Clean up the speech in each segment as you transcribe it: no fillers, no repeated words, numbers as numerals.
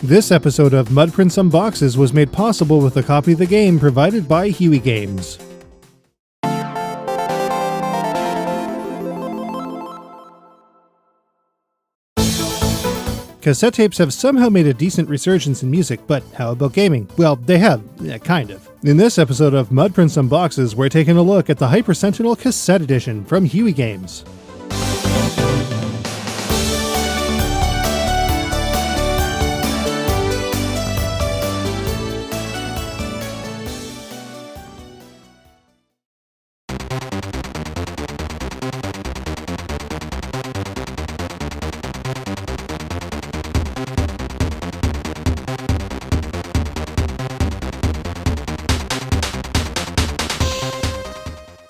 This episode of Mudprints Unboxes was made possible with a copy of the game provided by Huey Games. Cassette tapes have somehow made a decent resurgence in music, but how about gaming? Well, they have, kind of. In this episode of Mudprints Unboxes, we're taking a look at the Hyper Sentinel Cassette Edition from Huey Games.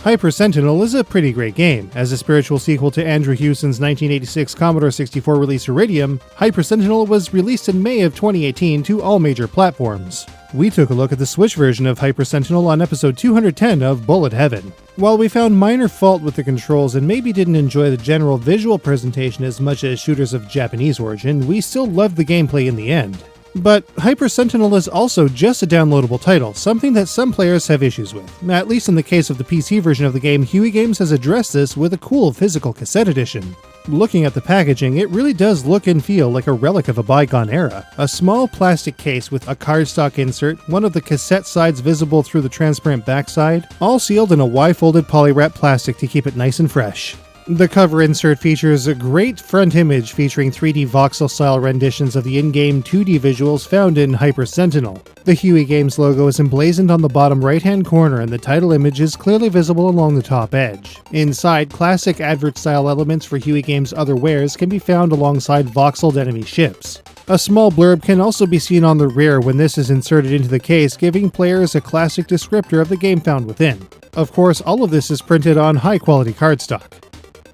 Hyper Sentinel is a pretty great game. As a spiritual sequel to Andrew Hewson's 1986 Commodore 64 release Iridium, Hyper Sentinel was released in May of 2018 to all major platforms. We took a look at the Switch version of Hyper Sentinel on episode 210 of Bullet Heaven. While we found minor fault with the controls and maybe didn't enjoy the general visual presentation as much as shooters of Japanese origin, we still loved the gameplay in the end. But Hyper Sentinel is also just a downloadable title, something that some players have issues with. At least in the case of the PC version of the game, Huey Games has addressed this with a cool physical cassette edition. Looking at the packaging, it really does look and feel like a relic of a bygone era. A small plastic case with a cardstock insert, one of the cassette sides visible through the transparent backside, all sealed in a Y-folded polywrap plastic to keep it nice and fresh. The cover insert features a great front image featuring 3D voxel-style renditions of the in-game 2D visuals found in Hyper Sentinel. The Huey Games logo is emblazoned on the bottom right-hand corner and the title image is clearly visible along the top edge. Inside, classic advert-style elements for Huey Games' other wares can be found alongside voxeled enemy ships. A small blurb can also be seen on the rear when this is inserted into the case, giving players a classic descriptor of the game found within. Of course, all of this is printed on high-quality cardstock.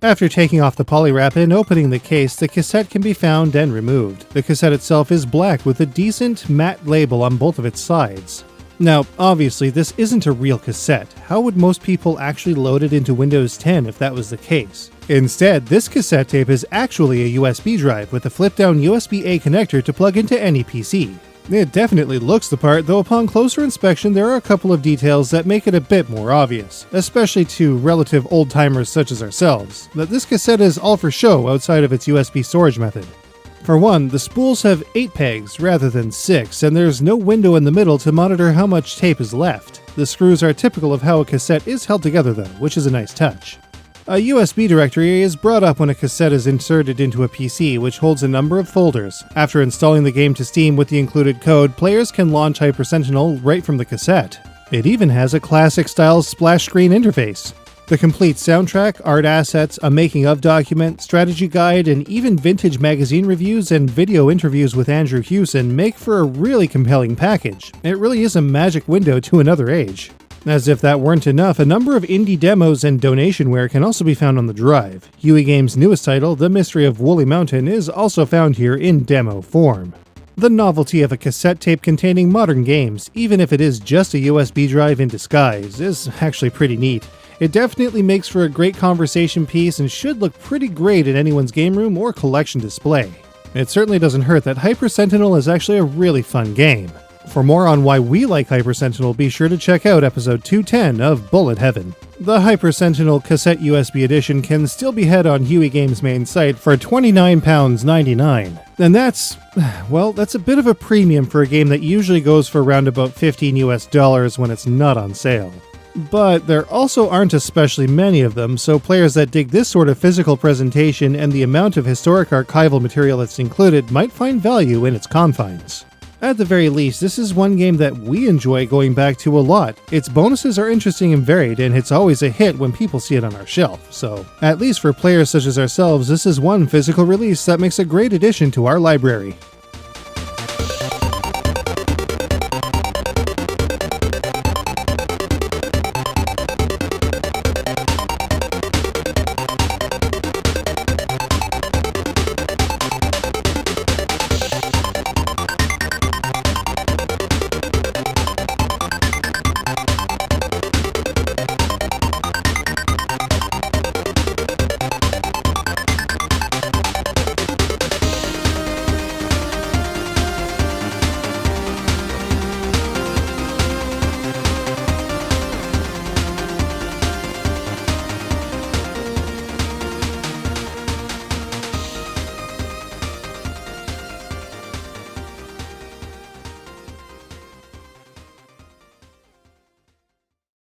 After taking off the polywrap and opening the case, the cassette can be found and removed. The cassette itself is black with a decent matte label on both of its sides. Now, obviously, this isn't a real cassette. How would most people actually load it into Windows 10 if that was the case? Instead, this cassette tape is actually a USB drive with a flip-down USB-A connector to plug into any PC. It definitely looks the part, though upon closer inspection there are a couple of details that make it a bit more obvious, especially to relative old-timers such as ourselves, that this cassette is all for show outside of its USB storage method. For one, the spools have 8 pegs rather than 6, and there's no window in the middle to monitor how much tape is left. The screws are typical of how a cassette is held together though, which is a nice touch. A USB directory is brought up when a cassette is inserted into a PC, which holds a number of folders. After installing the game to Steam with the included code, players can launch Hyper Sentinel right from the cassette. It even has a classic-style splash screen interface. The complete soundtrack, art assets, a making-of document, strategy guide, and even vintage magazine reviews and video interviews with Andrew Hewson make for a really compelling package. It really is a magic window to another age. As if that weren't enough, a number of indie demos and donationware can also be found on the drive. Huey Games' newest title, The Mystery of Woolly Mountain, is also found here in demo form. The novelty of a cassette tape containing modern games, even if it is just a USB drive in disguise, is actually pretty neat. It definitely makes for a great conversation piece and should look pretty great in anyone's game room or collection display. It certainly doesn't hurt that Hyper Sentinel is actually a really fun game. For more on why we like Hyper Sentinel, be sure to check out episode 210 of Bullet Heaven. The Hyper Sentinel Cassette USB Edition can still be had on Huey Games' main site for £29.99. And that's a bit of a premium for a game that usually goes for around about $15 when it's not on sale. But there also aren't especially many of them, so players that dig this sort of physical presentation and the amount of historic archival material that's included might find value in its confines. At the very least, this is one game that we enjoy going back to a lot. Its bonuses are interesting and varied, and it's always a hit when people see it on our shelf, so at least for players such as ourselves, this is one physical release that makes a great addition to our library.